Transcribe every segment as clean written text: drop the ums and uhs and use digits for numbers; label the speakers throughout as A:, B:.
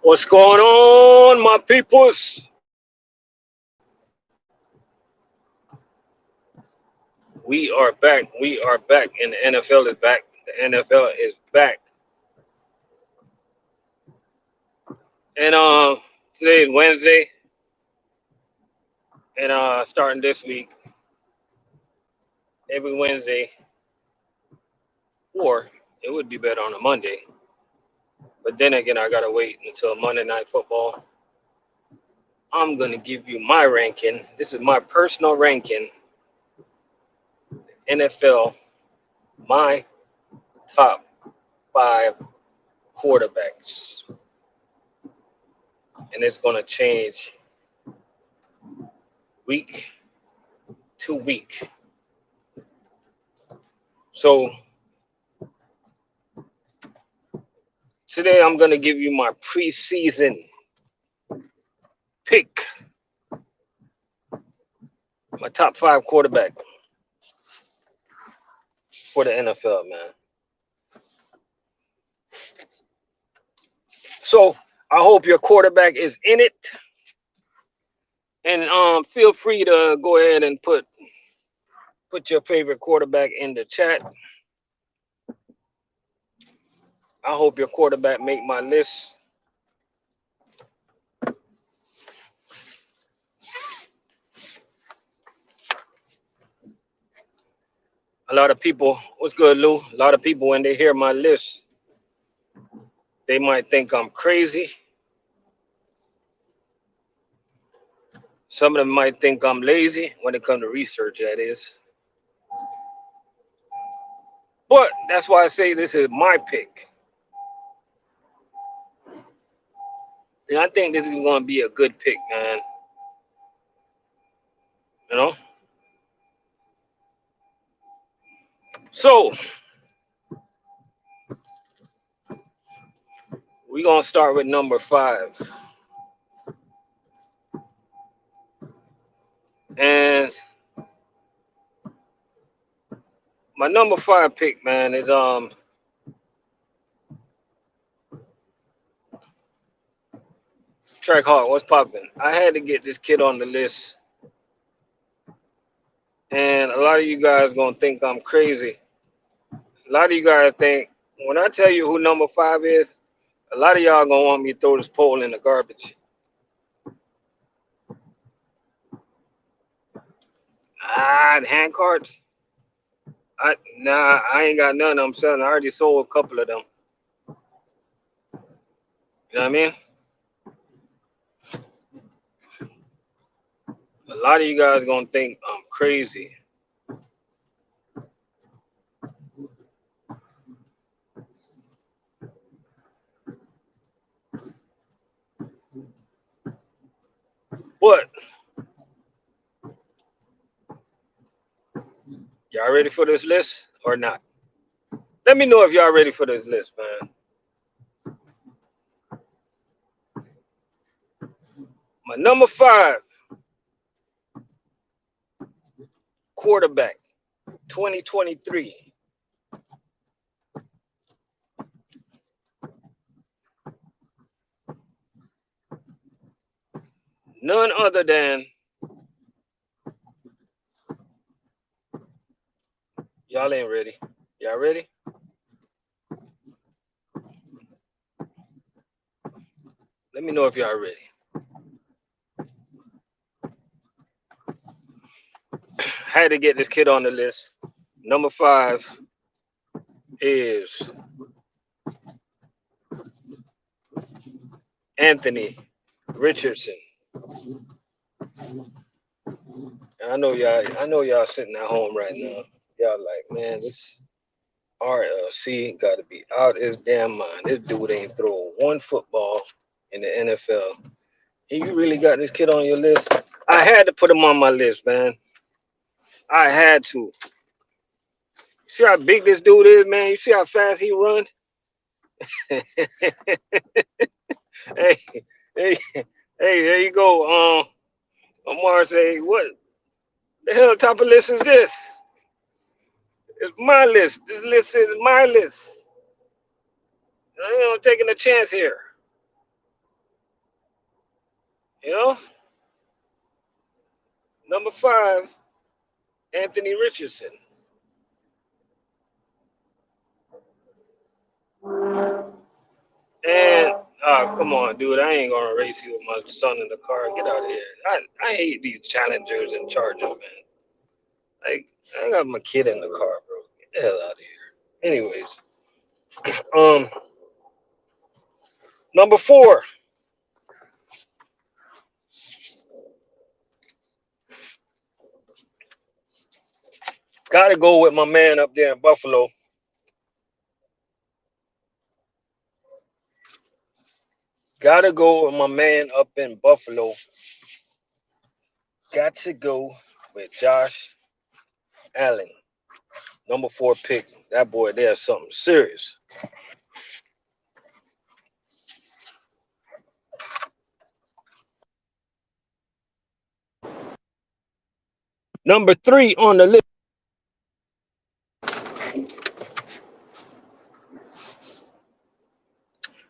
A: What's going on, my peoples? We are back. We are back, and the NFL is back. The NFL is back. And today is Wednesday, and starting this week, every Wednesday, or it would be better on a Monday. But then again, I gotta wait until Monday Night Football. I'm gonna give you my ranking. This is my personal ranking. NFL, my top five quarterbacks, and it's gonna change week to week. So today I'm gonna give you my preseason pick, my top five quarterback for the NFL, man. So I hope your quarterback is in it, and feel free to go ahead and put your favorite quarterback in the chat. I hope your quarterback make my list. A lot of people, what's good, Lou? A lot of people, when they hear my list, they might think I'm crazy. Some of them might think I'm lazy when it comes to research, that is. But that's why I say this is my pick. And I think this is going to be a good pick, man. You know? So, we're going to start with number 5. And my number 5 pick, man, is Track Hawk. What's popping? I had to get this kid on the list. And a lot of you guys going to think I'm crazy. A lot of you guys think, when I tell you who number 5 is, a lot of y'all going to want me to throw this poll in the garbage. The hand cards? I ain't got none of them selling. I already sold a couple of them. You know what I mean? A lot of you guys going to think I'm crazy. But y'all ready for this list or not? Let me know if y'all ready for this list, man. My number 5 quarterback, 2023. None other than, y'all ain't ready. Y'all ready? Let me know if y'all ready. Had to get this kid on the list. Number 5 is Anthony Richardson. And I know y'all sitting at home right now. Y'all like, man, this RLC got to be out his damn mind. This dude ain't thrown one football in the NFL. And you really got this kid on your list? I had to put him on my list, man. I had to. See how big this dude is, man? You see how fast he runs? hey, hey, there you go. Omar say, what the hell type of list is this? It's my list. This list is my list. I ain't taking a chance here. You know, number 5, Anthony Richardson. And come on, dude, I ain't gonna race you with my son in the car. Get out of here. I hate these challengers and chargers, man. Like I got my kid in the car, bro. Get the hell out of here. Anyways, um, number 4, gotta go with my man up there in Buffalo. Gotta go with my man up in Buffalo. Got to go with Josh Allen. Number 4 pick. That boy there's something serious. Number 3 on the list.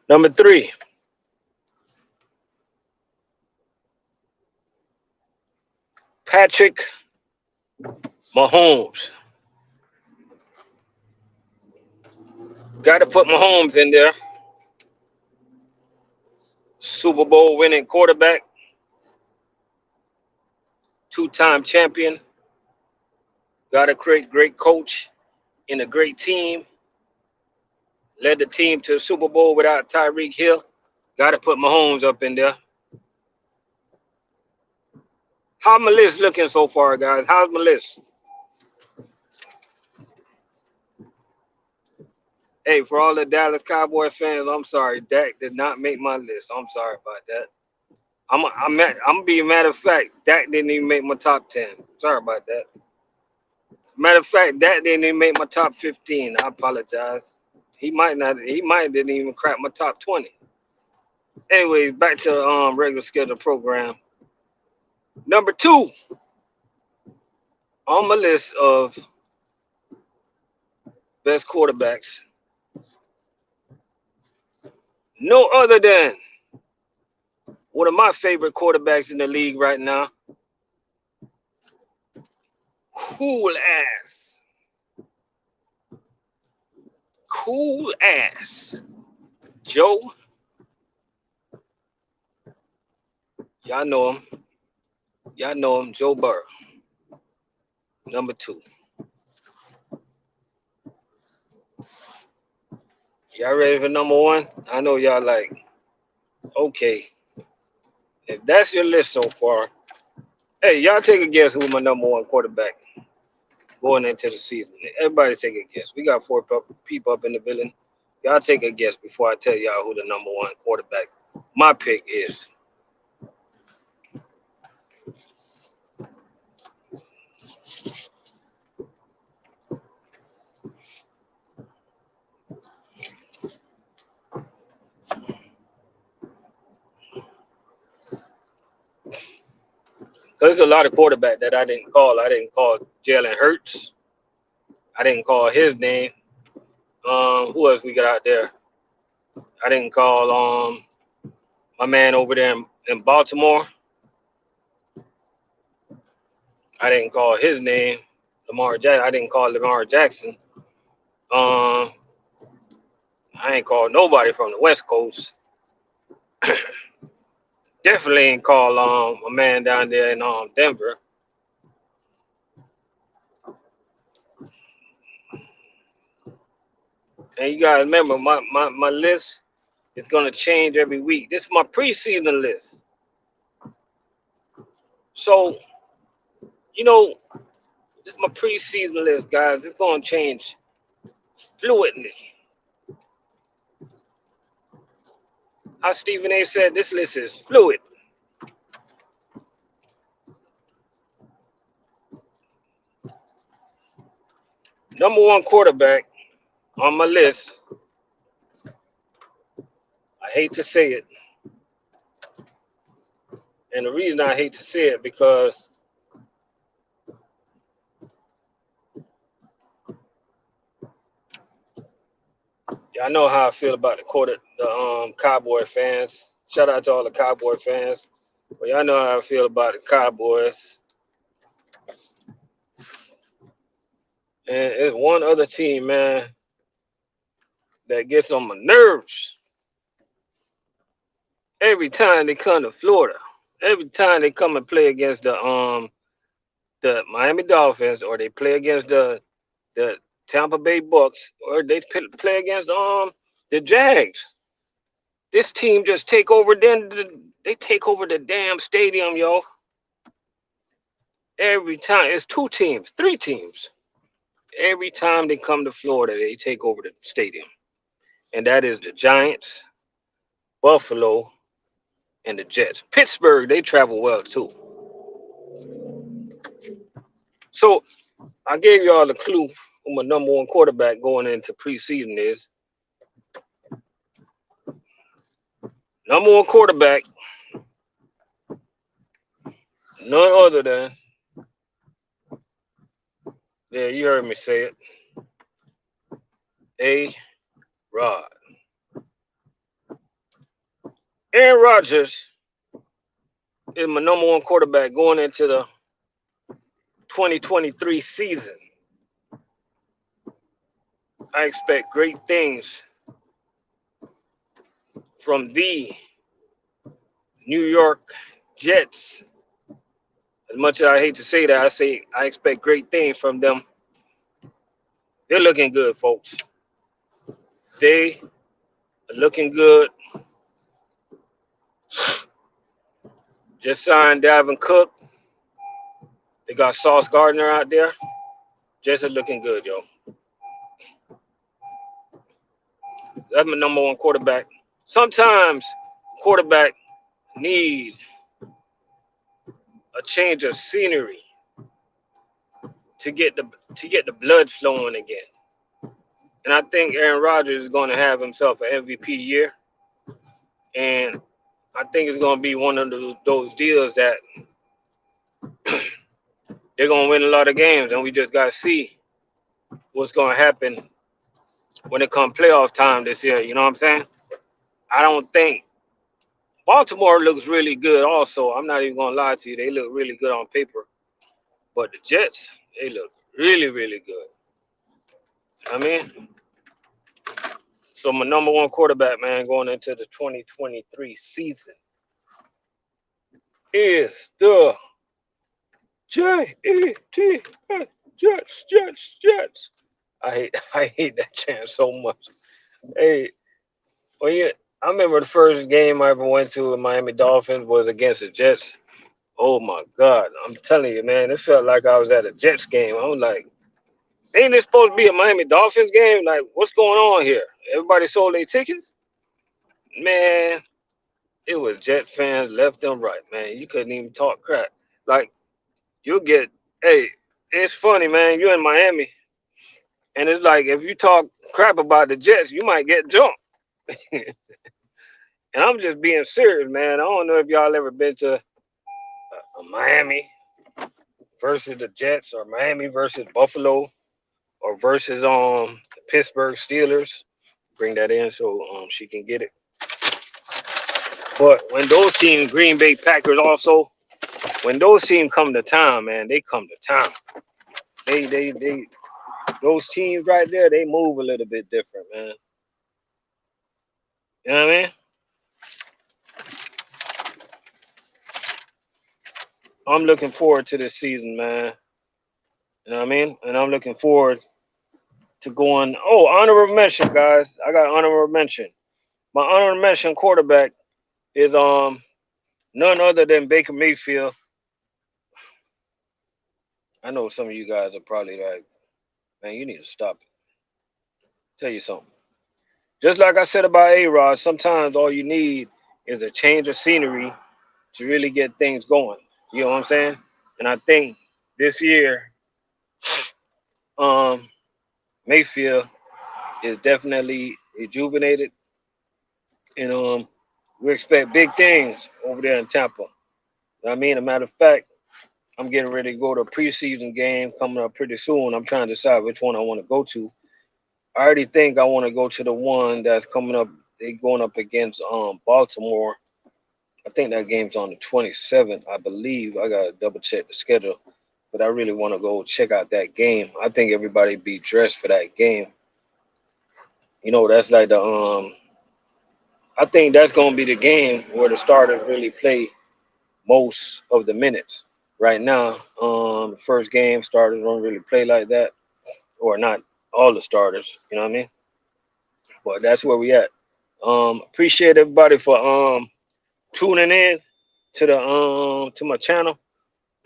A: Number 3. Patrick Mahomes. Got to put Mahomes in there. Super Bowl winning quarterback. 2-time champion. Got a great coach in a great team. Led the team to the Super Bowl without Tyreek Hill. Got to put Mahomes up in there. How's my list looking so far, guys? How's my list? Hey, for all the Dallas Cowboy fans, I'm sorry. Dak did not make my list. I'm sorry about that. I'm being matter of fact, Dak didn't even make my top 10. Sorry about that. Matter of fact, Dak didn't even make my top 15. I apologize. He might didn't even crack my top 20. Anyway, back to the regular schedule program. Number 2 on my list of best quarterbacks. No other than one of my favorite quarterbacks in the league right now. Cool ass. Joe. Y'all know him. Joe Burrow. Number 2. Y'all ready for number 1? I know y'all like, okay. If that's your list so far, hey, y'all take a guess who my number 1 quarterback going into the season. Everybody take a guess. We got 4 people up in the building. Y'all take a guess before I tell y'all who the number 1 quarterback, my pick, is. There's a lot of quarterback that I didn't call. I didn't call Jalen Hurts. I didn't call his name. Who else we got out there? I didn't call my man over there in Baltimore. I didn't call his name, Lamar Jackson. I didn't call Lamar Jackson. I ain't called nobody from the West Coast. Definitely ain't called a man down there in Denver. And you gotta remember, my list is gonna change every week. This is my preseason list. So, this is my preseason list, guys. It's gonna change fluidly. How Stephen A. said, this list is fluid. Number 1 quarterback on my list. I hate to say it. And the reason I hate to say it because y'all know how I feel about the Cowboy fans. Shout out to all the Cowboy fans. But y'all know how I feel about the Cowboys. And it's one other team, man, that gets on my nerves every time they come to Florida. Every time they come and play against the Miami Dolphins, or they play against the Tampa Bay Bucks, or they play against the Jags. This team just take over. They take over the damn stadium, yo. Every time it's two teams, three teams. Every time they come to Florida, they take over the stadium, and that is the Giants, Buffalo, and the Jets. Pittsburgh, they travel well too. So I gave y'all the clue who my number one quarterback going into preseason is. Number one quarterback, none other than, yeah, you heard me say it, A-Rod. Aaron Rodgers is my number one quarterback going into the 2023 season. I expect great things from the New York Jets. As much as I hate to say that, I say I expect great things from them. They're looking good, folks. They are looking good. Just signed Dalvin Cook. They got Sauce Gardner out there. Jets are looking good, yo. That's my number one quarterback. Sometimes quarterback need a change of scenery to get the blood flowing again. And I think Aaron Rodgers is going to have himself an MVP year. And I think it's going to be one of those deals that they're going to win a lot of games. And we just got to see what's going to happen when it comes playoff time this year. You know what I'm saying? I don't think Baltimore looks really good also. I'm not even going to lie to you. They look really good on paper. But the Jets, they look really, really good. I mean, so my number one quarterback, man, going into the 2023 season is the J-E-T-S, Jets, Jets, Jets. I hate that chant so much. Hey, well, yeah, I remember the first game I ever went to with Miami Dolphins was against the Jets. Oh my God, I'm telling you, man, it felt like I was at a Jets game. I was like, ain't this supposed to be a Miami Dolphins game? Like, what's going on here? Everybody sold their tickets? Man, it was Jet fans left and right, man. You couldn't even talk crap. Like, hey, it's funny, man. You're in Miami, and it's like if you talk crap about the Jets, you might get jumped. And I'm just being serious, man. I don't know if y'all ever been to Miami versus the Jets, or Miami versus Buffalo, or versus the Pittsburgh Steelers. Bring that in so she can get it. But when those teams, Green Bay Packers also, when those teams come to town, man, they come to town. They those teams right there, they move a little bit different, man. You know what I mean? I'm looking forward to this season, man. You know what I mean? And I'm looking forward to going. Oh, honorable mention, guys. I got honorable mention. My honorable mention quarterback is none other than Baker Mayfield. I know some of you guys are probably like, man, you need to stop it. Tell you something. Just like I said about A-Rod, sometimes all you need is a change of scenery to really get things going. You know what I'm saying? And I think this year, Mayfield is definitely rejuvenated, and we expect big things over there in Tampa. You know what I mean? As a matter of fact, I'm getting ready to go to a preseason game coming up pretty soon. I'm trying to decide which one I want to go to. I already think I want to go to the one that's coming up. They're going up against Baltimore I think that game's on the 27th. I believe I gotta double check the schedule, but I really want to go check out that game. I think everybody be dressed for that game. That's like the I think that's gonna be the game where the starters really play most of the minutes. Right now, the first game starters don't really play like that, or not all the starters. You know what I mean? But that's where we at. Appreciate everybody for tuning in to my channel.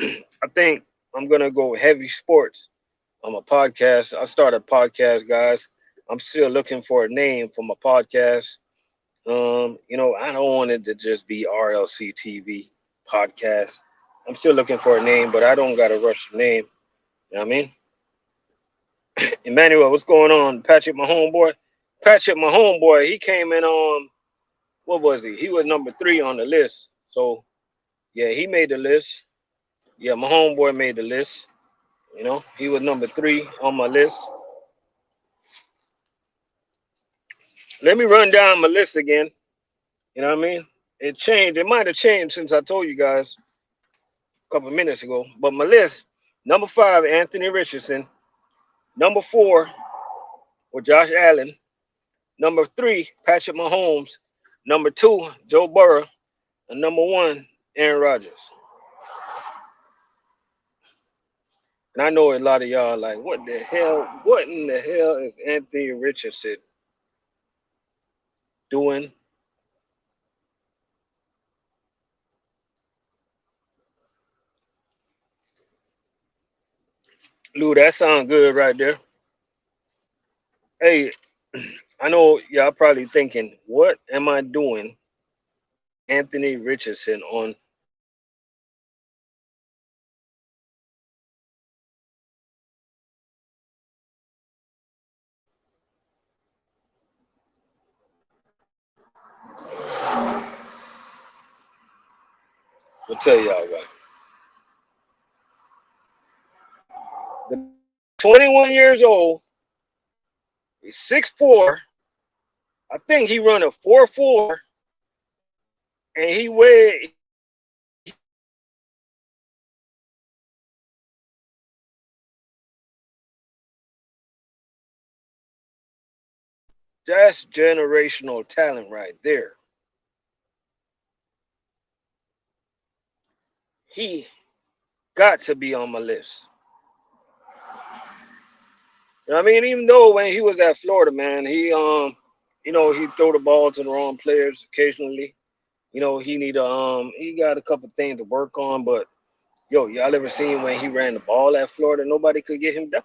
A: I think I'm gonna go heavy sports. I'm a podcast. I started a podcast, guys. I'm still looking for a name for my podcast. I don't want it to just be RLC TV podcast. I'm still looking for a name, but I don't got to rush the name. You know what I mean? Emmanuel, what's going on? Patrick, my homeboy. Patrick, my homeboy, he came in on, what was he? He was number 3 on the list. So, yeah, he made the list. Yeah, my homeboy made the list. He was number 3 on my list. Let me run down my list again. You know what I mean? It changed. It might have changed since I told you guys a couple of minutes ago. But my list, number 5, Anthony Richardson. Number 4 was Josh Allen. Number 3, Patrick Mahomes. Number 2, Joe Burrow. And number 1, Aaron Rodgers. And I know a lot of y'all are like, what in the hell is Anthony Richardson doing? Lou, that sounds good right there. Hey, I know y'all probably thinking, what am I doing? Anthony Richardson on. I'll tell y'all what. The 21 years old, he's 6'4". I think he run a 4.4, and he weighed. That's generational talent right there. He got to be on my list. I mean, even though when he was at Florida, man, he throw the ball to the wrong players occasionally. He got a couple things to work on, but yo, y'all ever seen when he ran the ball at Florida? Nobody could get him down.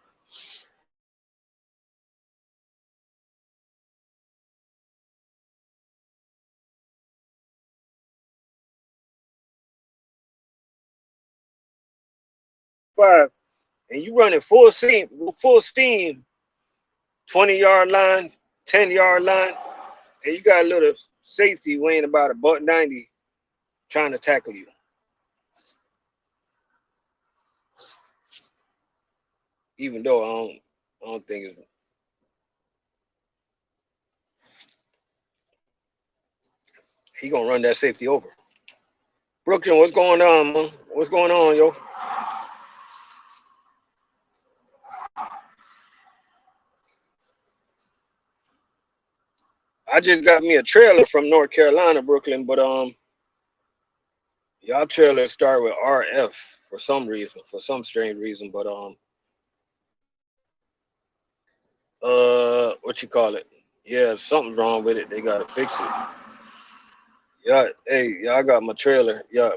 A: Five, and you running full steam, 20-yard line, 10-yard line, and you got a little safety weighing about a buck 90 trying to tackle you. Even though I don't think he gonna run that safety over. Brooklyn, what's going on, man? What's going on, yo? I just got me a trailer from North Carolina, Brooklyn, but y'all trailers start with RF for some reason, for some strange reason, but what you call it? Yeah, something's wrong with it. They gotta fix it. Yeah, hey, y'all got my trailer. Yeah,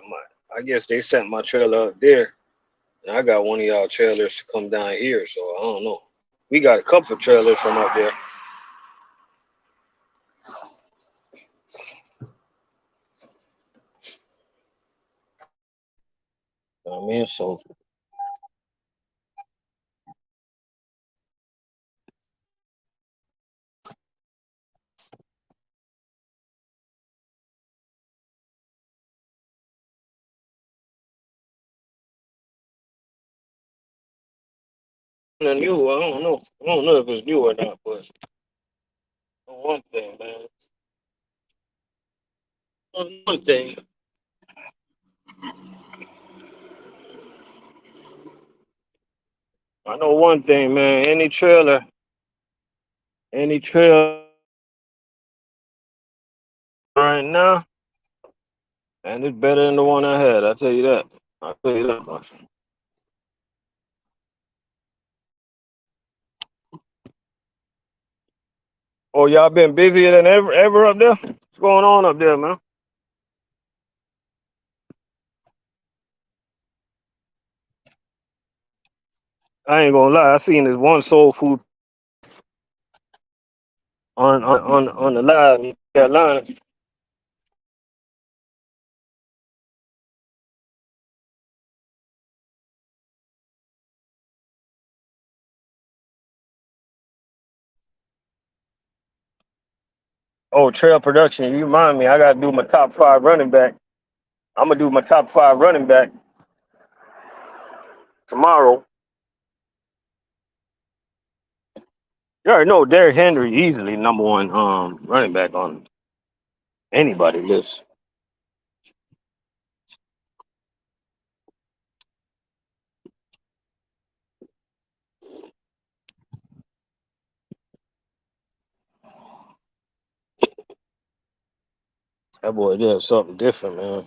A: I guess they sent my trailer up there, and I got one of y'all trailers to come down here. So I don't know. We got a couple of trailers from up there. I mean, so the new, I don't know. I don't know if it's new or not, but one thing, man. One thing. I know one thing, man. Any trailer right now, and it's better than the one I had. I tell you that. I tell you that much. Oh, y'all been busier than ever up there. What's going on up there, man? I ain't gonna lie. I seen this one soul food on the live in Carolina. Oh, Trail Production. You remind me. I gotta do my top five running back. I'm gonna do my top five running back tomorrow. You already know Derrick Henry easily number one running back on anybody list. That boy did something different, man.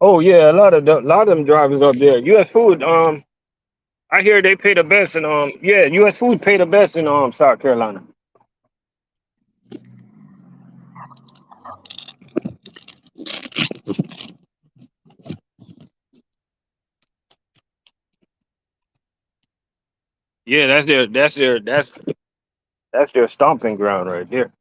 A: Oh yeah, a lot of them drivers up there. U.S. Food, I hear they pay the best in yeah, U.S. Food pay the best in South Carolina. Yeah, that's their stomping ground right there.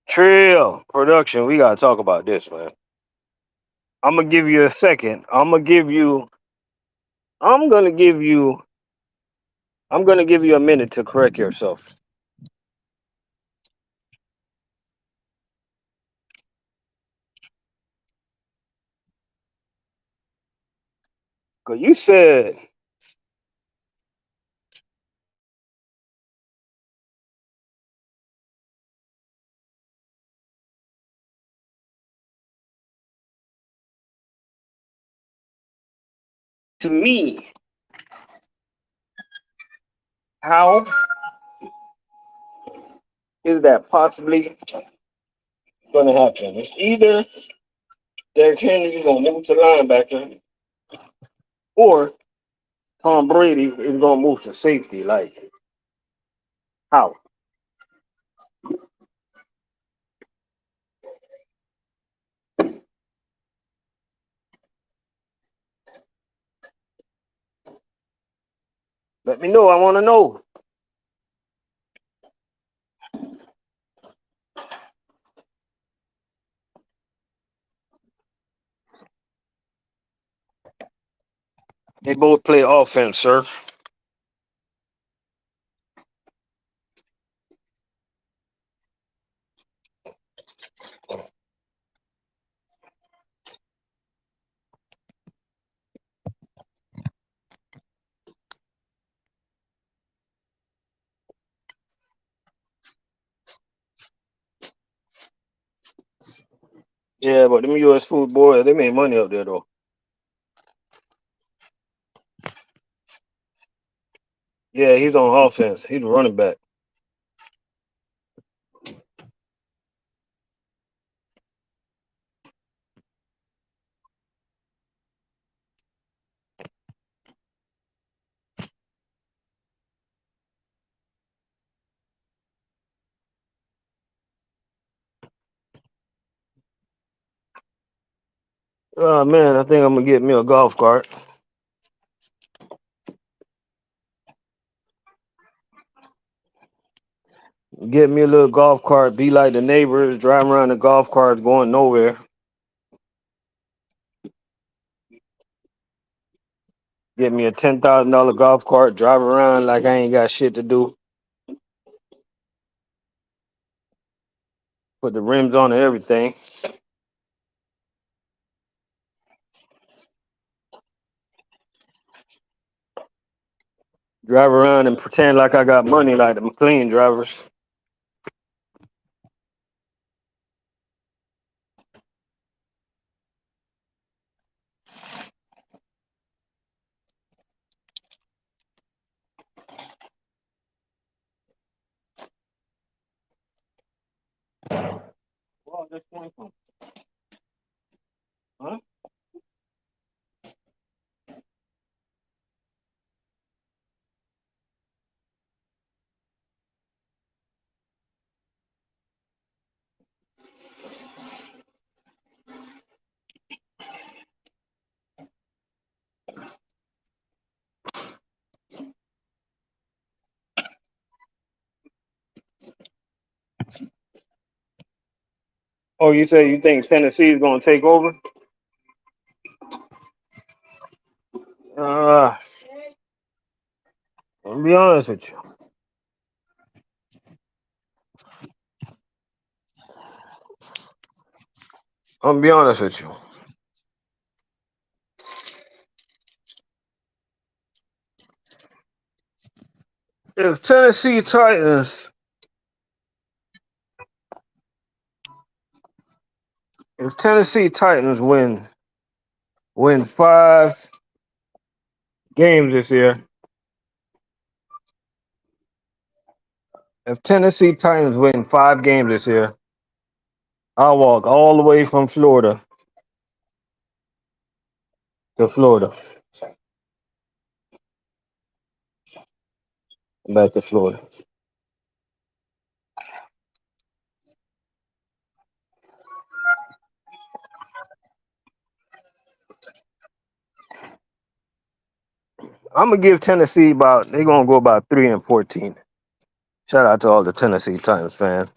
A: Trail Production, we gotta talk about this, man. I'm gonna give you a second. I'm gonna give you I'm gonna give you a minute to correct yourself. Cause you said to me, how is that possibly gonna happen? It's either Derrick Henry is gonna move to linebacker, or Tom Brady is gonna move to safety. Like how? Let me know. I want to know. They both play offense, sir. Yeah, but them U.S. food boys, they made money up there though. Yeah, he's on offense. He's a running back. Oh man, I think I'm gonna get me a golf cart. Get me a little golf cart. Be like the neighbors, driving around the golf cart, going nowhere. Get me a $10,000 golf cart. Drive around like I ain't got shit to do. Put the rims on and everything. Drive around and pretend like I got money, like the McLean drivers. Well, that's one from, huh? Oh, you say you think Tennessee is gonna take over? Uh, I'll be honest with you. I'm gonna be honest with you. If Tennessee Titans, if Tennessee Titans win 5 games this year, if Tennessee Titans win 5 games this year, I'll walk all the way from Florida to Florida, back to Florida. I'm gonna give Tennessee about. They're gonna go about 3-14. Shout out to all the Tennessee Titans fans.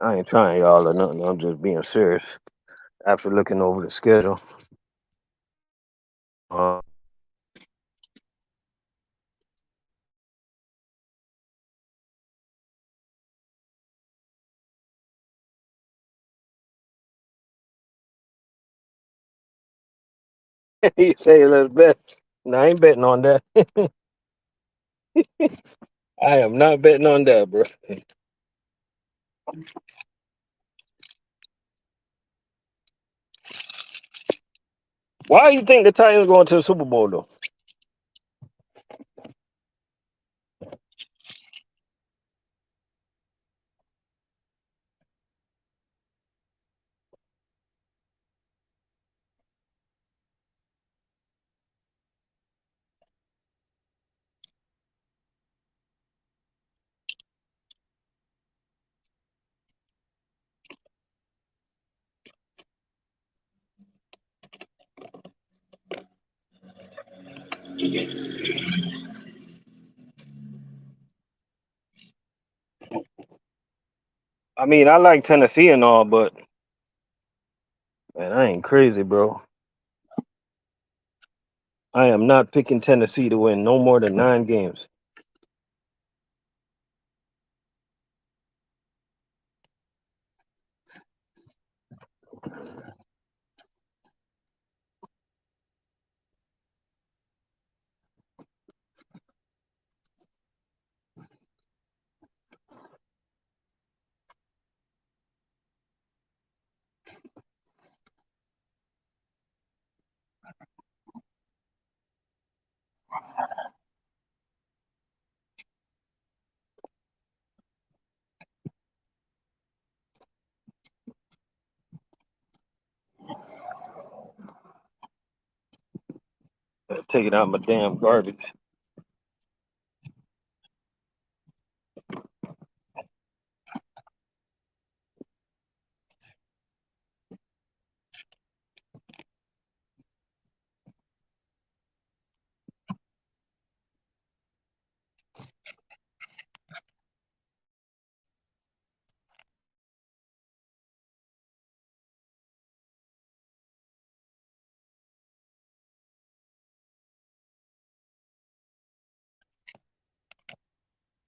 A: I ain't trying y'all or nothing. I'm just being serious. After looking over the schedule, uh, he say let's bet. No, I ain't betting on that. I am not betting on that, bro. Why do you think the Titans going to the Super Bowl though? I mean, I like Tennessee and all, but man, I ain't crazy, bro. I am not picking Tennessee to win no more than 9 games. Take it out my damn garbage.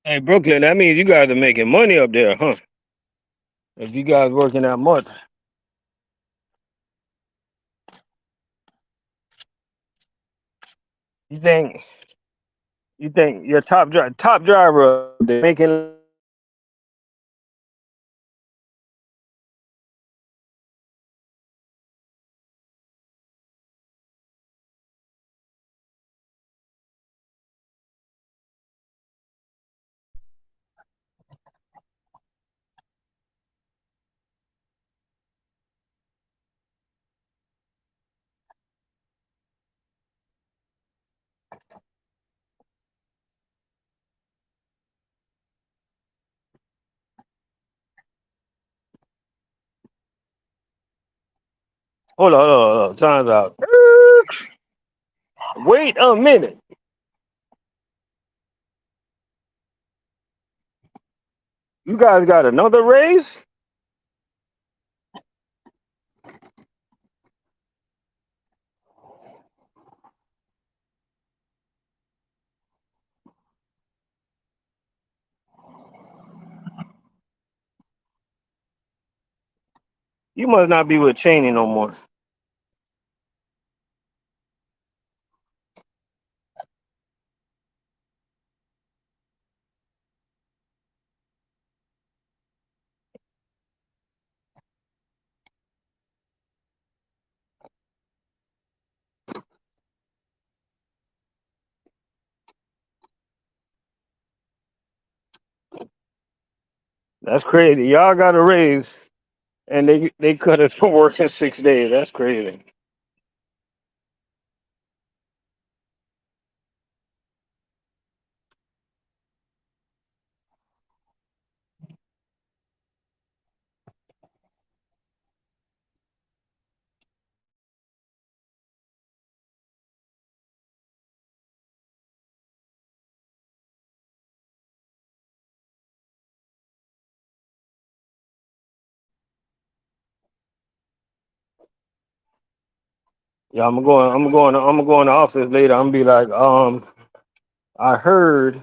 A: Hey, Brooklyn, that means you guys are making money up there, huh? If you guys working that much, you think you think your top driver they making? Hold on. Time's out. Wait a minute. You guys got another raise? You must not be with Cheney no more. That's crazy. Y'all got a raise, and they cut us for working 6 days. That's crazy. Yeah, I'm gonna go in the office later. I'm gonna be like, I heard,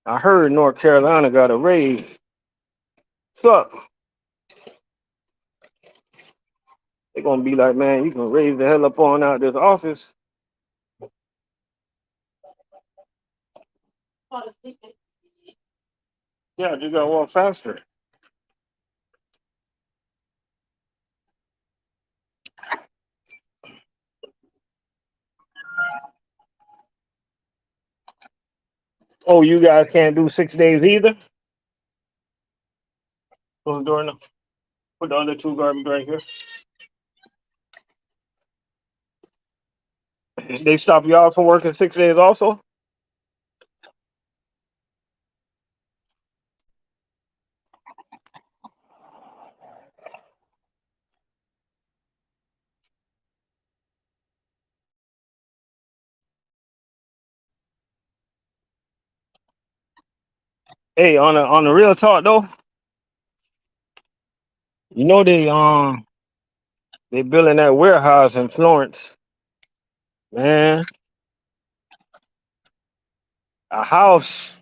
A: I heard North Carolina got a raise. Sup? They're gonna be like, man, you can raise the hell up on out this office. Yeah, just gotta walk faster. Oh, you guys can't do 6 days either? Close the door now. Put the other two garbage right here. They stop y'all from working 6 days also? Hey, on the real talk though, you know they building that warehouse in Florence, man. A house,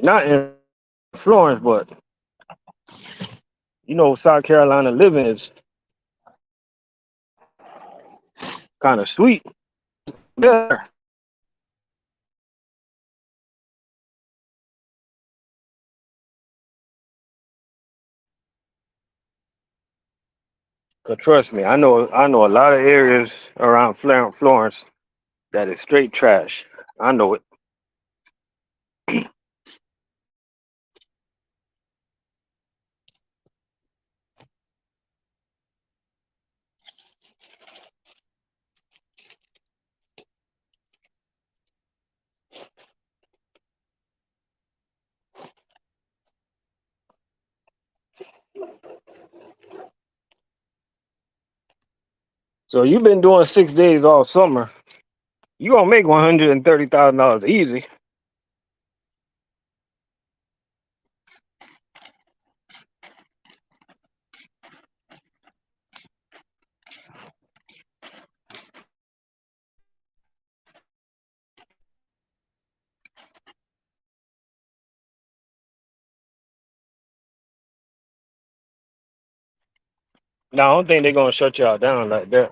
A: not in Florence, but South Carolina living is kind of sweet. Yeah, 'cause trust me, I know a lot of areas around Florence that is straight trash. I know it. So you've been doing 6 days all summer. You gonna make $130,000 easy. No, I don't think they're gonna shut y'all down like that.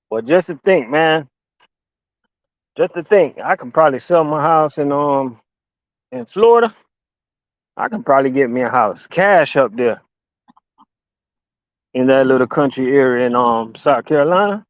A: But just to think, man, just to think, I can probably sell my house in Florida. I can probably get me a house cash up there in that little country area in South Carolina.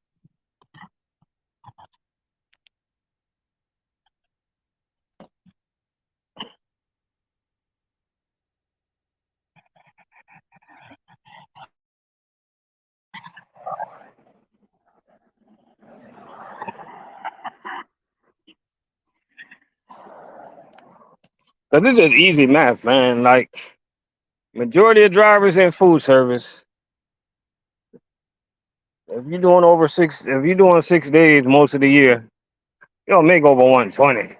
A: Cause it's just easy math, man. Like majority of drivers in food service, if you're doing 6 days most of the year, you'll make over 120.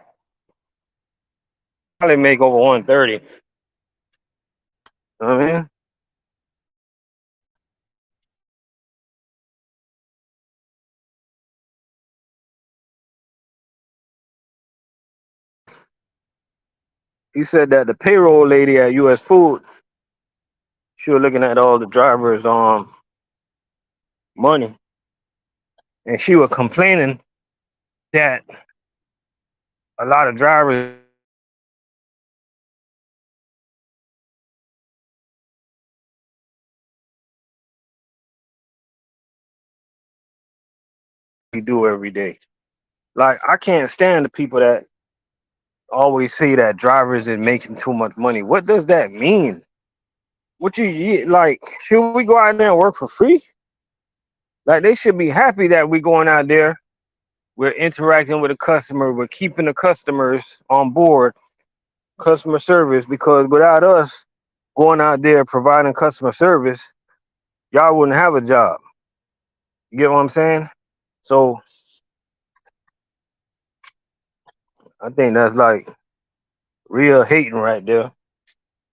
A: Probably make over 130. You know what I mean? He said that the payroll lady at US Food, she was looking at all the drivers' money, and she was complaining that a lot of drivers do every day. Like I can't stand the people that always say that drivers is making too much money. What does that mean? What like? Should we go out there and work for free? Like they should be happy that we going out there. We're interacting with the customer. We're keeping the customers on board, customer service. Because without us going out there providing customer service, y'all wouldn't have a job. You get what I'm saying? So I think that's like real hating right there.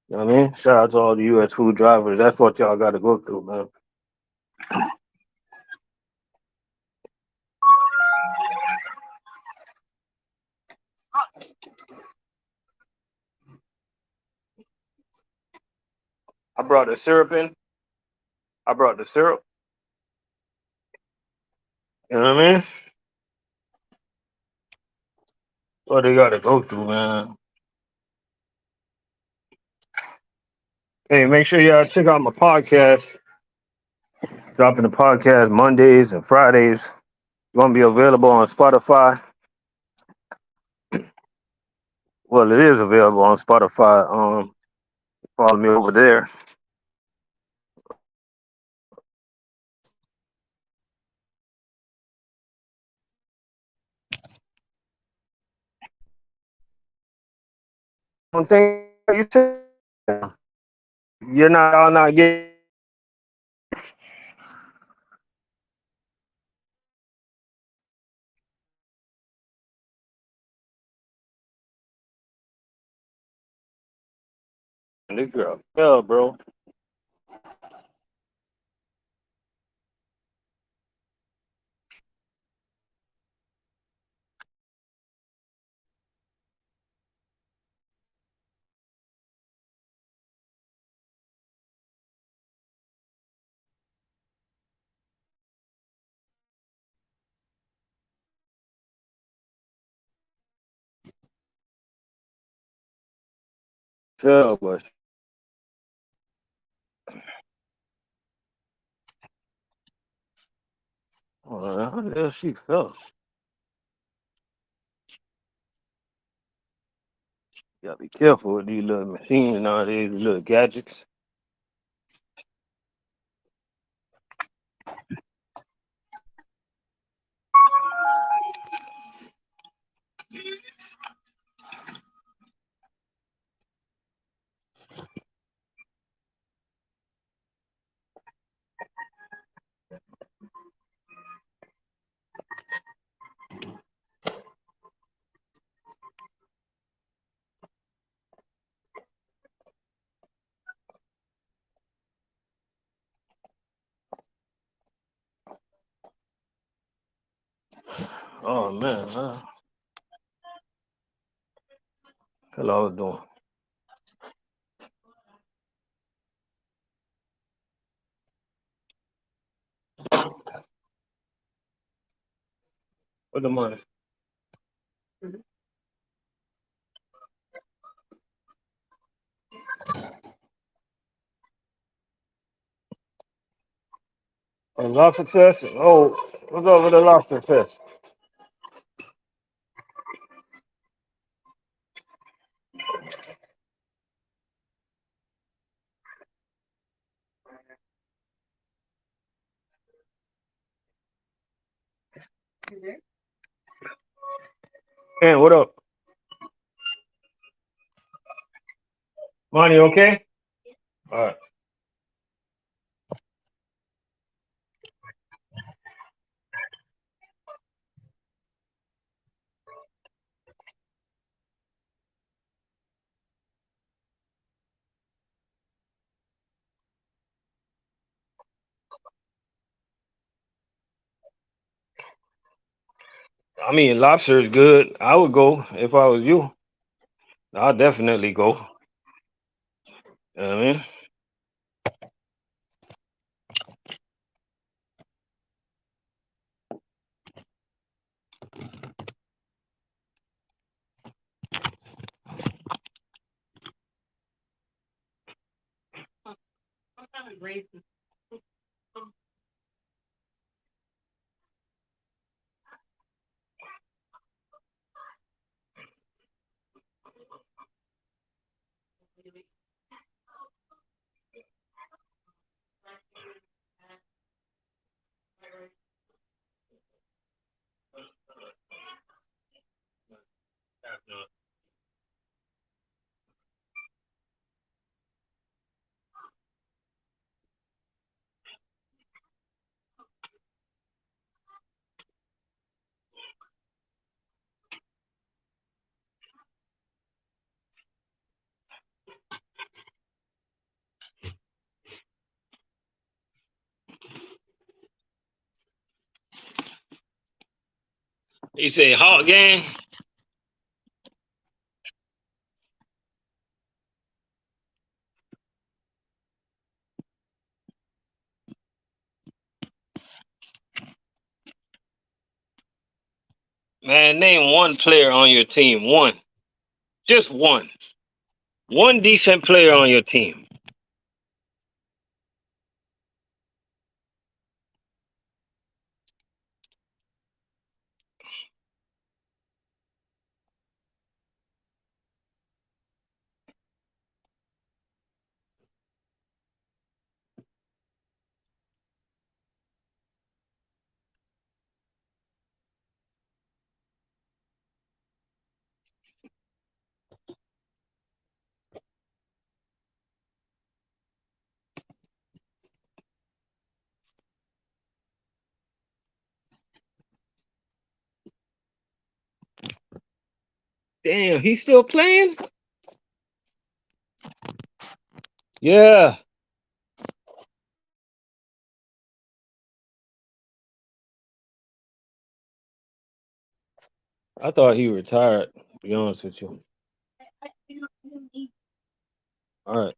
A: You know what I mean? Shout out to all the US food drivers. That's what y'all got to go through, man. I brought the syrup in. I brought the syrup. You know what I mean? What they got to go through, man. Hey, make sure y'all check out my podcast. Dropping the podcast Mondays and Fridays. It's gonna be available on Spotify. Well, it is available on Spotify. Follow me over there. One thing you said, y'all not getting this girl. Yeah, bro. Yeah, but how the hell she fell? You gotta be careful with these little machines nowadays, these little gadgets. Oh man, hell I was doing. What the money? A lobster test? Oh, what's up with the lobster test? Man, what up? Money, okay? All right. I mean, lobster is good. I would go if I was you. I'll definitely go. You know what I mean? He said, hot gang. Man, name one player on your team. One. Just one. One decent player on your team. Damn, he's still playing? Yeah. I thought he retired, to be honest with you. All right.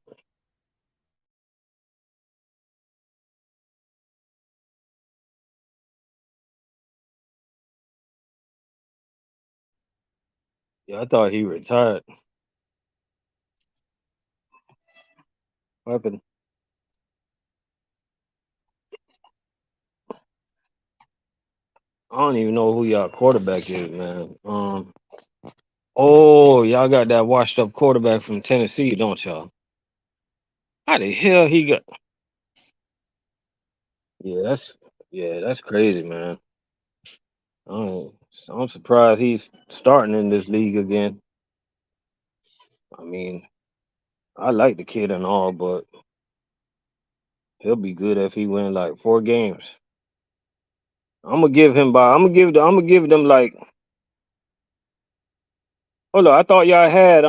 A: Yeah, I thought he retired. What happened? I don't even know who y'all quarterback is, man. Oh, y'all got that washed up quarterback from Tennessee, don't y'all? How the hell he got? Yeah, that's crazy, man. I'm, I'm surprised he's starting in this league again. I mean, I like the kid and all, but he'll be good if he win like 4 games. I'm gonna give him by. I'm gonna give them like. Hold on, I thought y'all had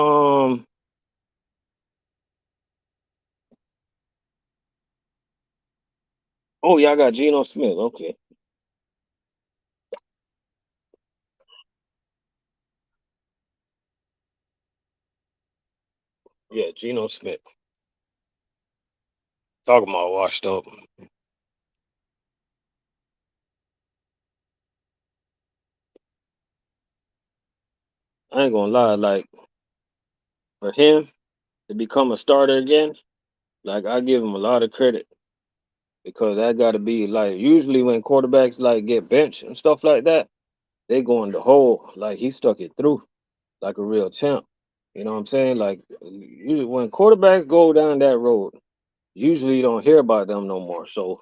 A: Oh, y'all got Geno Smith. Okay. Yeah, Geno Smith. Talking about washed up. I ain't gonna lie, like for him to become a starter again, like I give him a lot of credit because that got to be like usually when quarterbacks like get benched and stuff like that, they go in the hole. Like he stuck it through like a real champ. You know what I'm saying? Like usually when quarterbacks go down that road, usually you don't hear about them no more. So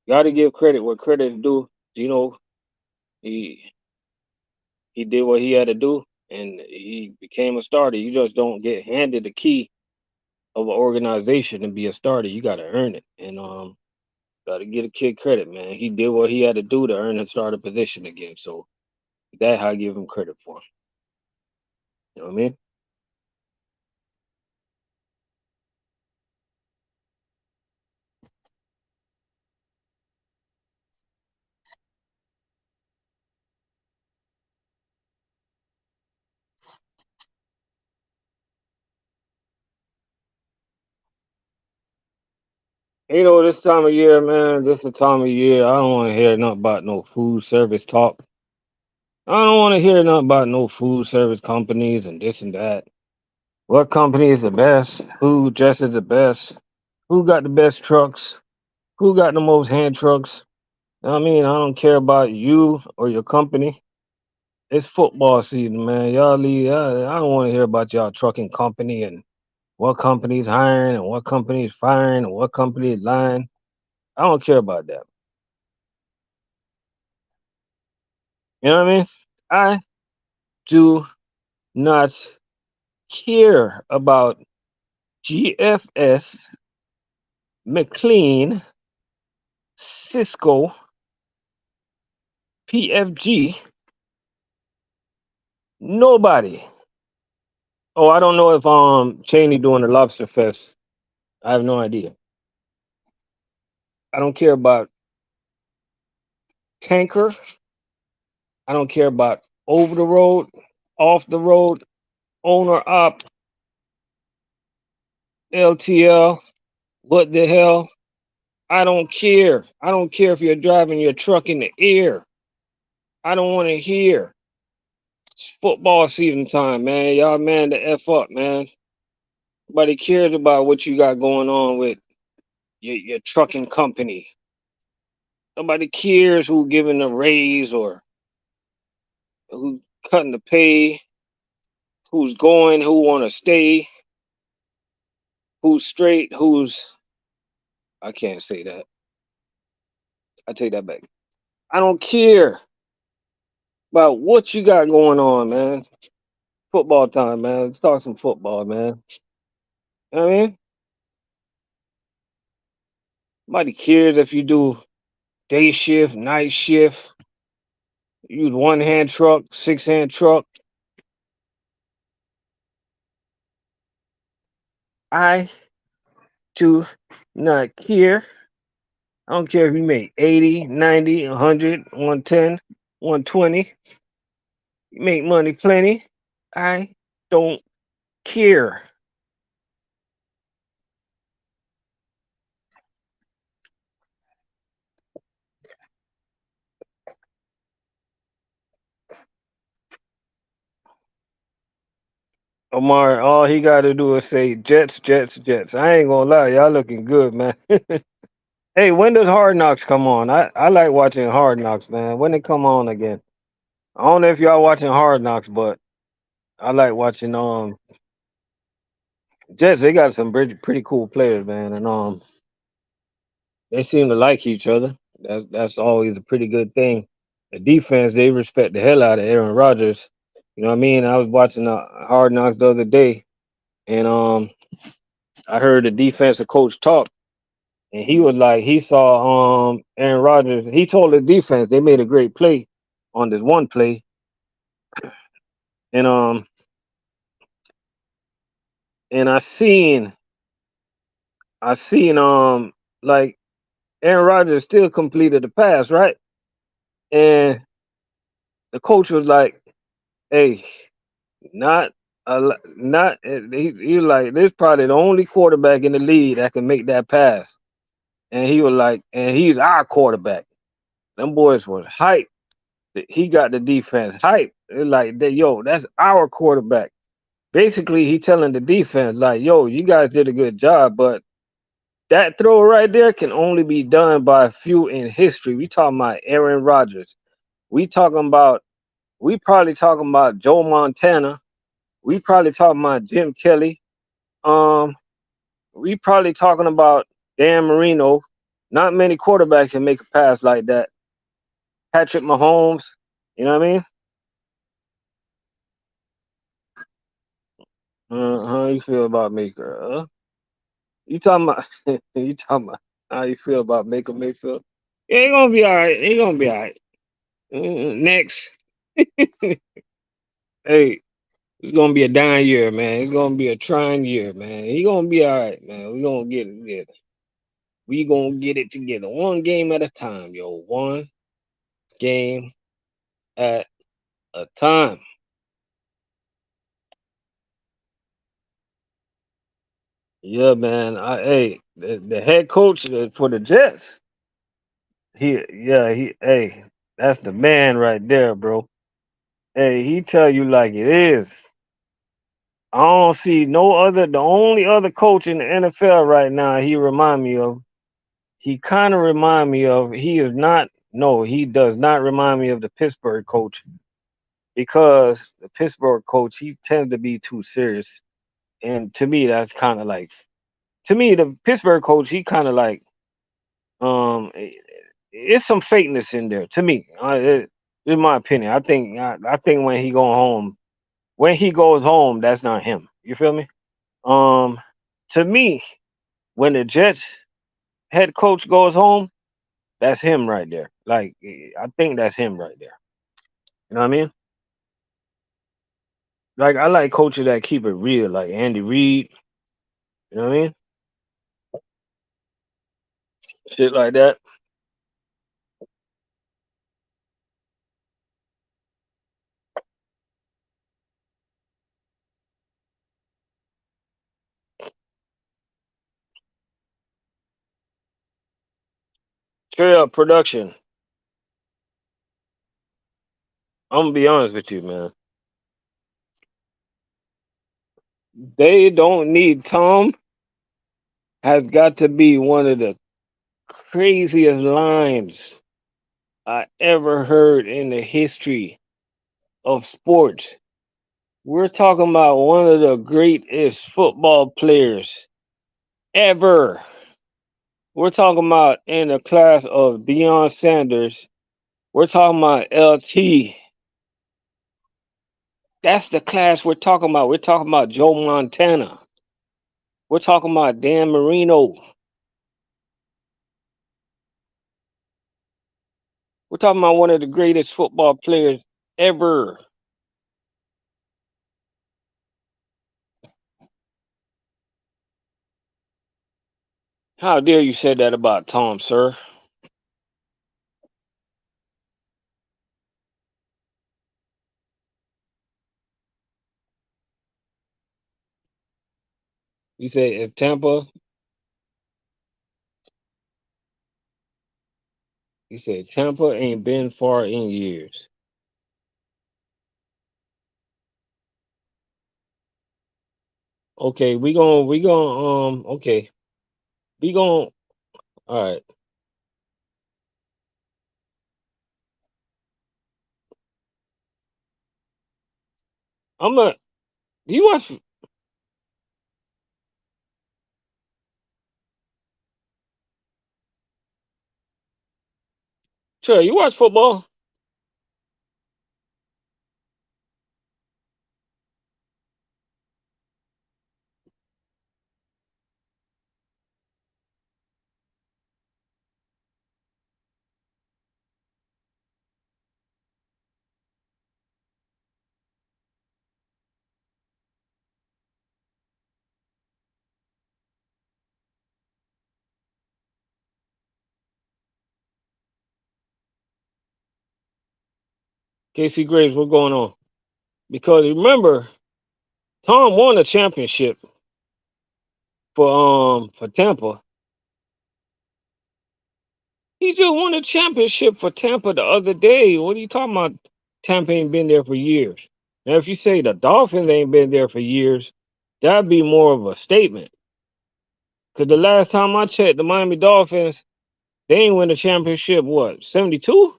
A: got to give credit where credit is due. You know, he he did what he had to do, and he became a starter. You just don't get handed the key of an organization to be a starter. You got to earn it, and got to get a kid credit, man. He did what he had to do to earn a starter position again. So that I give him credit for. You know what I mean? You know, this time of year, man, this the time of year. I don't want to hear nothing about no food service talk. I don't want to hear nothing about no food service companies and this and that. What company is the best? Who dresses the best? Who got the best trucks? Who got the most hand trucks? I mean, I don't care about you or your company. It's football season, man. Y'all leave. I don't want to hear about y'all trucking company and what company's hiring and what company's firing and what company's lying. I don't care about that. You know what I mean? I do not care about GFS, McLean, Cisco, PFG, nobody. Oh, I don't know if Cheney doing the Lobster Fest. I have no idea. I don't care about Tanker. I don't care about over the road, off the road, owner op, LTL. What the hell? I don't care. I don't care if you're driving your truck in the air. I don't want to hear. It's football season time, man. Y'all man the F up, man. Nobody cares about what you got going on with your trucking company. Nobody cares who giving a raise or who cutting the pay, who's going, who want to stay, who's straight, who's. I can't say that. I take that back. I don't care about what you got going on, man. Football time, man. Let's talk some football, man. You know what I mean? Nobody cares if you do day shift, night shift, use one hand truck, six hand truck. I do not care. I don't care if you make 80, 90, 100, 110, 120. You make money plenty. I don't care. Omar, all he got to do is say Jets, Jets, Jets. I ain't gonna lie, y'all looking good, man. Hey, when does Hard Knocks come on? I like watching Hard Knocks, man. When they come on again? I don't know if y'all watching Hard Knocks, but I like watching Jets. They got some pretty cool players, man, and they seem to like each other. That's always a pretty good thing. The defense, they respect the hell out of Aaron Rodgers. You know what I mean? I was watching Hard Knocks the other day, and I heard the defensive coach talk, and he was like, he saw Aaron Rodgers. He told the defense they made a great play on this one play, and and I seen like Aaron Rodgers still completed the pass, right? And the coach was like, "Hey, not not he like this probably the only quarterback in the league that can make that pass. And he was like, and he's our quarterback. Them boys was hype. He got the defense hype. It's like, yo, that's our quarterback. Basically, he telling the defense like, yo, you guys did a good job, but that throw right there can only be done by a few in history. We talking about Aaron Rodgers. We talking about we probably talking about Joe Montana. We probably talking about Jim Kelly. Um, we probably talking about Dan Marino. Not many quarterbacks can make a pass like that. Patrick Mahomes. You know what I mean? How you feel about Maker? You talking about you talking about how you feel about Maker Mayfield? Yeah, he gonna be all right. He gonna be all right. Next, hey, it's gonna be a dying year, man. It's gonna be a trying year, man. He gonna be all right, man. We gonna get it together. We gonna get it together, one game at a time, yo. One game at a time. Yeah, man. The head coach for the Jets. Hey, that's the man right there, bro. Hey, he tell you like it is. I don't see no other. The only other coach in the NFL right now he remind me of. He kind of remind me of. He is not. No, he does not remind me of the Pittsburgh coach because the Pittsburgh coach he tends to be too serious, and to me that's kind of like. To me, the Pittsburgh coach he kind of like. Um, eh, it's some fakeness in there. To me, in my opinion, I think when he goes home, that's not him. You feel me? Um, to me, when the Jets head coach goes home, that's him right there. Like I think that's him right there. You know what I mean? Like I like coaches that keep it real, like Andy Reid. You know what I mean? Shit like that. Straight up production. I'm gonna be honest with you, man. They don't need Tom. Has got to be one of the craziest lines I ever heard in the history of sports. We're talking about one of the greatest football players ever. We're talking about in the class of Deion Sanders. We're talking about LT. That's the class we're talking about. We're talking about Joe Montana. We're talking about Dan Marino. We're talking about one of the greatest football players ever. How dare you say that about Tom, sir? You say if Tampa, you said Tampa ain't been far in years. Okay, okay. We gonna all right. I'm not do you watch Trey, you watch football? Casey Graves, what's going on? Because remember, Tom won a championship for Tampa. He just won a championship for Tampa the other day. What are you talking about? Tampa ain't been there for years. Now, if you say the Dolphins ain't been there for years, that'd be more of a statement. Because the last time I checked, the Miami Dolphins, they ain't win a championship, what, 72?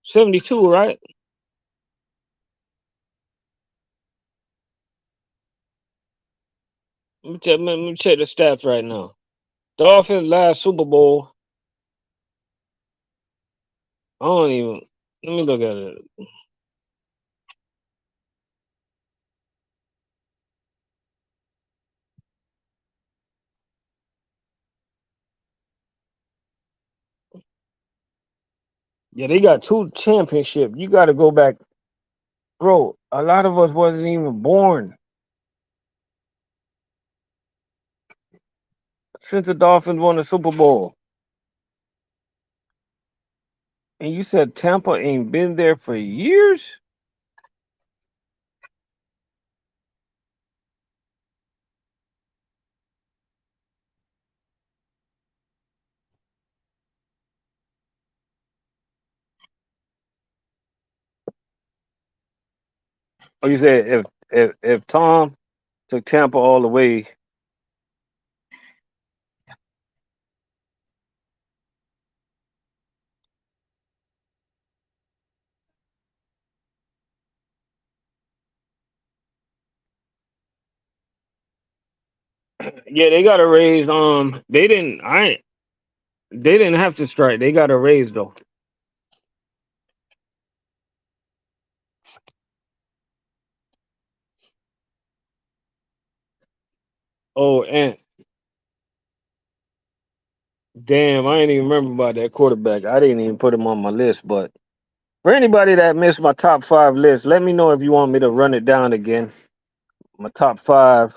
A: 72, right? Let me check the stats right now. Dolphins last Super Bowl, I don't even, let me look at it. Yeah, they got two championships. You got to go back. Bro, a lot of us wasn't even born since the Dolphins won the Super Bowl. And you said Tampa ain't been there for years? Or you said if Tom took Tampa all the way, yeah, they got to raise. They didn't have to strike. They got to raise though. Oh, and damn, I ain't even remember about that quarterback. I didn't even put him on my list. But for anybody that missed my top five list, let me know if you want me to run it down again. My top five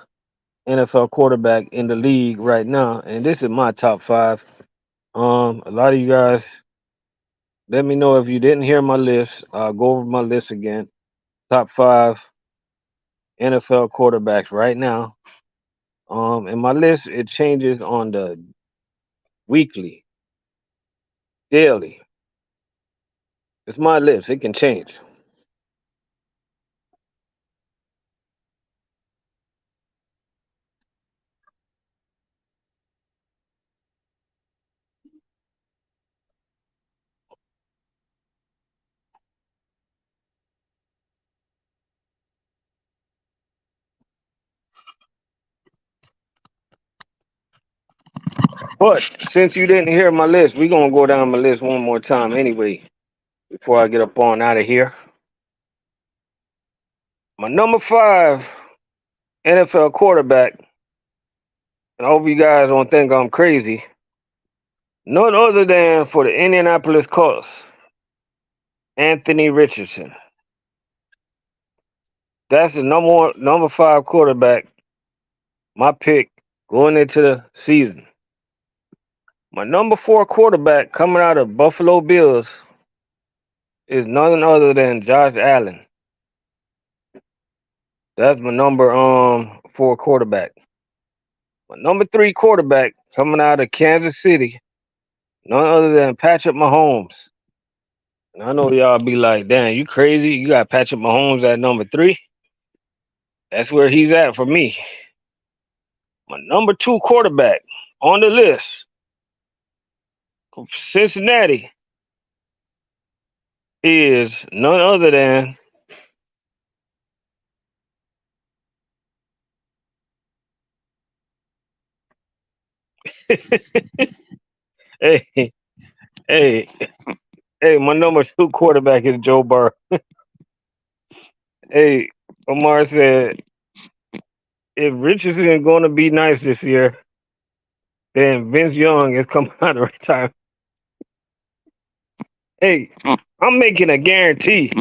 A: NFL quarterback in the league right now, and this is my top five. A lot of you guys, let me know if you didn't hear my list. I'll go over my list again. Top five NFL quarterbacks right now. And my list it changes on the weekly, daily. It's my list. It can change. But since you didn't hear my list, we're gonna go down my list one more time anyway before I get up on out of here. My number five NFL quarterback, and I hope you guys don't think I'm crazy. None other than for the Indianapolis Colts, Anthony Richardson. That's the number five quarterback. My pick going into the season. My number four quarterback coming out of Buffalo Bills is none other than Josh Allen. That's my number four quarterback. My number three quarterback coming out of Kansas City, none other than Patrick Mahomes. And I know y'all be like, damn, you crazy? You got Patrick Mahomes at number three? That's where he's at for me. My number two quarterback on the list from Cincinnati is none other than hey, hey, hey, my number two quarterback is Joe Burrow. Hey, Omar said if Richardson is going to be nice this year, then Vince Young is coming out of retirement. Hey, I'm making a guarantee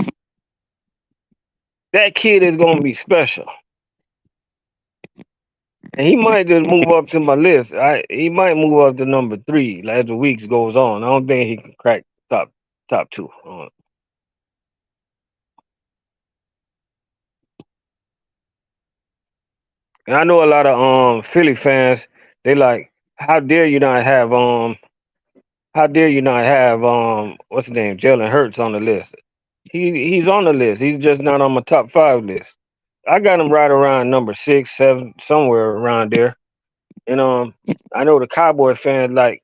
A: that kid is going to be special. And he might just move up to my list. He might move up to number three as the weeks goes on. I don't think he can crack top two. And I know a lot of Philly fans. They like, how dare you not have what's his name, Jalen Hurts on the list? He's on the list. He's just not on my top five list. I got him right around number 6, 7, somewhere around there. And I know the Cowboy fans like,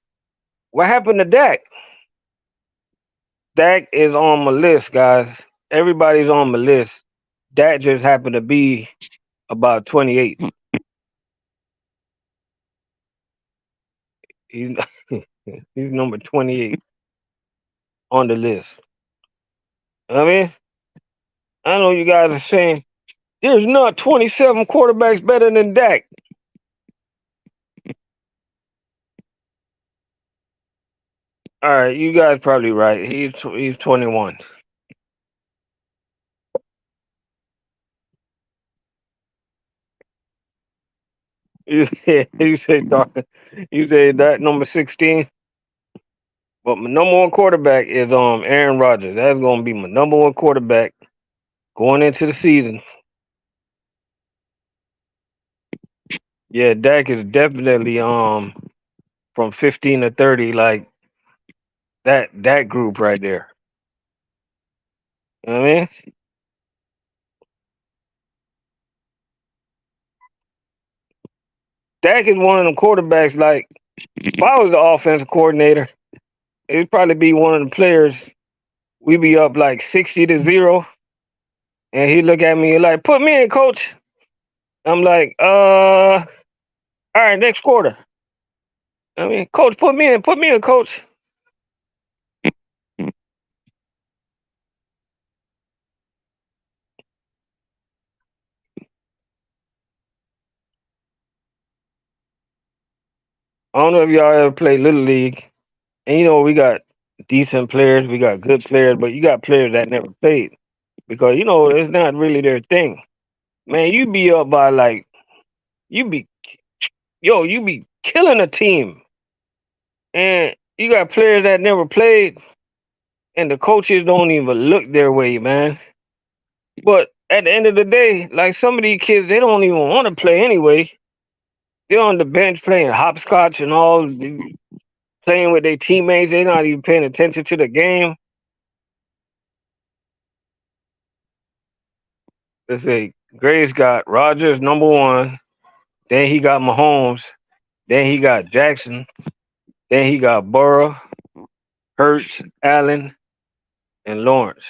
A: what happened to Dak? Dak is on my list, guys. Everybody's on my list. Dak just happened to be about 28. He's he's number 28 on the list. I mean, I know you guys are saying there's not 27 quarterbacks better than Dak. All right, you guys probably right. He's 21. You say you say that number 16. But my number one quarterback is Aaron Rodgers. That's gonna be my number one quarterback going into the season. Yeah, Dak is definitely from 15 to 30, like that group right there. You know what I mean? Dak is one of them quarterbacks. Like if I was the offensive coordinator, it'd probably be one of the players. We be up like 60-0, and he look at me like, "Put me in, coach." I'm like, all right, next quarter. I mean, coach, put me in, coach. I don't know if y'all ever played Little League, and we got decent players, we got good players, but you got players that never played because it's not really their thing. Man, you be up by like you be you be killing a team, and you got players that never played, and the coaches don't even look their way, man. But at the end of the day, like some of these kids, they don't even want to play anyway. They're on the bench playing hopscotch and all, playing with their teammates. They're not even paying attention to the game. Let's say Graves got Rogers number one, then he got Mahomes, then he got Jackson, then he got Burrow, Hurts, Allen, and Lawrence.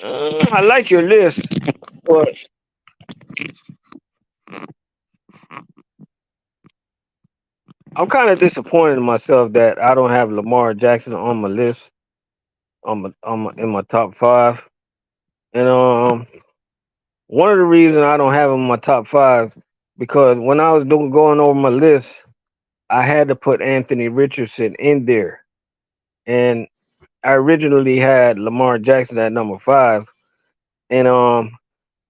A: I like your list, but I'm kind of disappointed in myself that I don't have Lamar Jackson on my list, in my top five. And one of the reasons I don't have him in my top five because when I was going over my list, I had to put Anthony Richardson in there, and I originally had Lamar Jackson at number five, and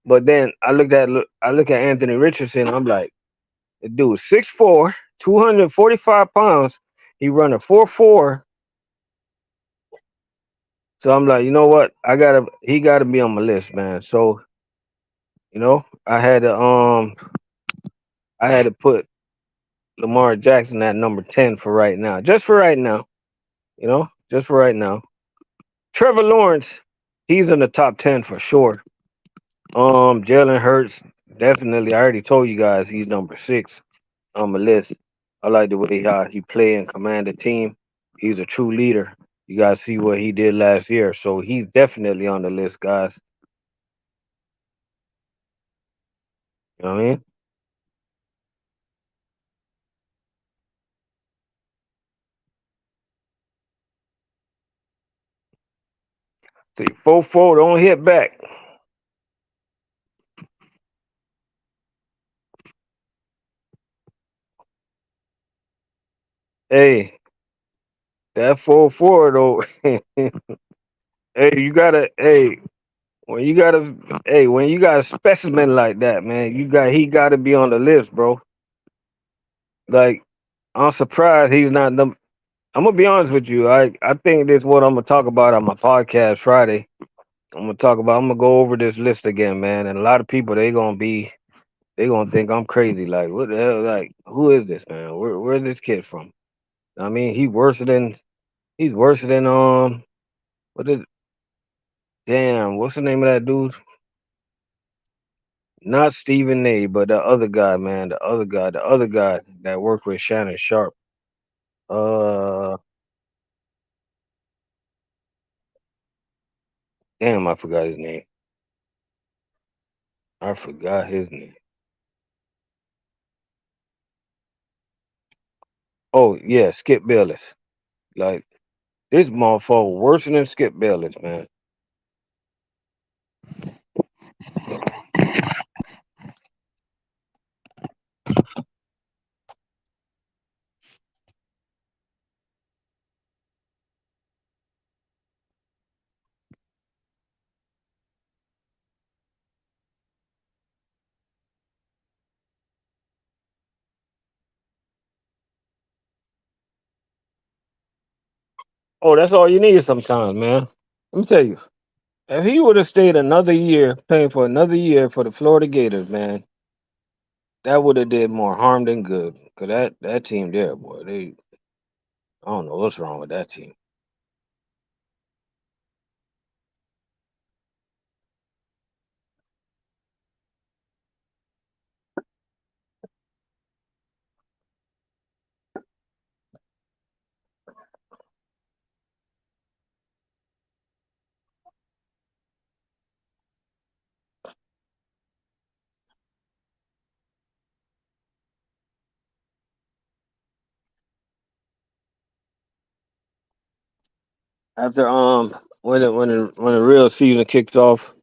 A: but then I look at Anthony Richardson, I'm like, the dude 6'4", 245 pounds, he run a 4.4. So I'm like, you know what? He gotta be on my list, man. So, I had to put Lamar Jackson at number 10 for right now. Just for right now, just for right now. Trevor Lawrence, he's in the top 10 for sure. Jalen Hurts, definitely. I already told you guys he's number 6 on my list. I like the way he play and command the team. He's a true leader. You guys see what he did last year, so he's definitely on the list, guys. You know what I mean? See, 4-4, don't hit back. Hey, that 4-4 though. Hey, when you got a specimen like that, man, he got to be on the list, bro. Like, I'm surprised he's not number. I'm gonna be honest with you. I think this is what I'm gonna talk about on my podcast Friday. I'm gonna go over this list again, man. And a lot of people they gonna be they gonna think I'm crazy. Like, what the hell? Like, who is this man? Where's this kid from? I mean, he's worse than what is damn, what's the name of that dude? Not Stephen A, but the other guy, man, the other guy that worked with Shannon Sharp. Uh, damn, I forgot his name. I forgot his name. Oh yeah, Skip Bayless. Like this motherfucker worse than Skip Bayless, man. Oh, that's all you need sometimes, man. Let me tell you, if he would have stayed another year, paying for another year for the Florida Gators, man, that would have did more harm than good. Cause that team there, boy, I don't know what's wrong with that team. After when the real season kicks off,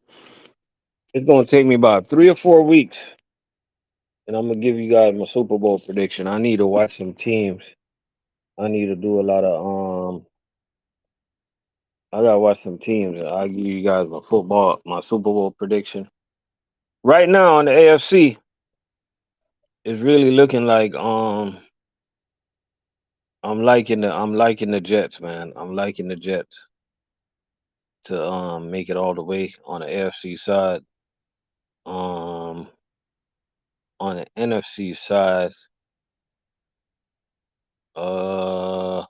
A: it's gonna take me about 3 or 4 weeks, and I'm gonna give you guys my Super Bowl prediction. I need to watch some teams. I need to do a lot of I gotta watch some teams. I'll give you guys my Super Bowl prediction. Right now in the AFC, it's really looking like I'm liking the Jets, man. I'm liking the Jets to make it all the way on the AFC side. Um on the NFC side, uh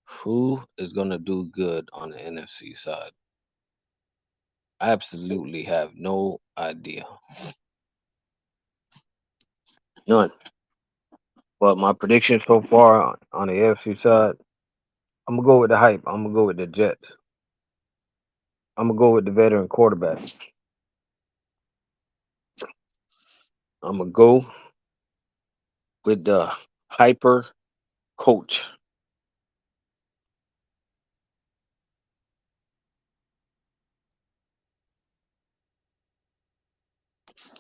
A: who is gonna do good on the NFC side? I absolutely have no idea. None. But my prediction so far on the AFC side, I'm gonna go with the hype. I'm gonna go with the Jets. I'm gonna go with the veteran quarterback. I'm gonna go with the hyper coach.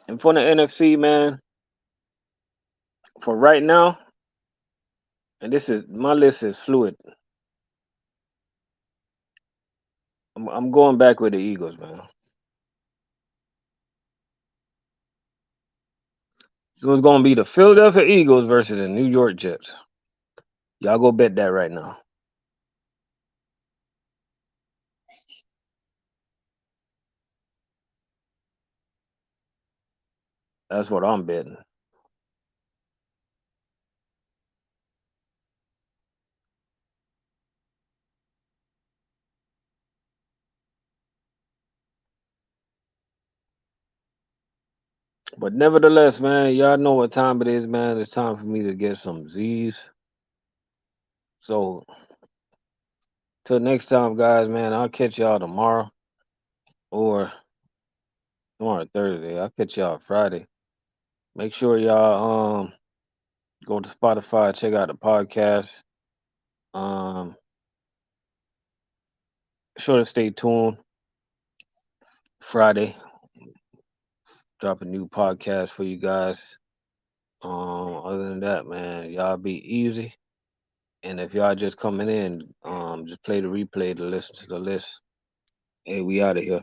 A: And for the NFC, man, for right now, and this is my list is fluid. I'm going back with the Eagles, man. So it's gonna be the Philadelphia Eagles versus the New York Jets. Y'all go bet that right now. That's what I'm betting. But nevertheless, man, y'all know what time it is, man. It's time for me to get some Z's. So till next time, guys, man, I'll catch y'all tomorrow or tomorrow Thursday. I'll catch y'all Friday. Make sure y'all go to Spotify, check out the podcast. Um sure to stay tuned. Friday, drop a new podcast for you guys. Other than that, man, y'all be easy. And if y'all just coming in, just play the replay to listen to the list. Hey, we out of here.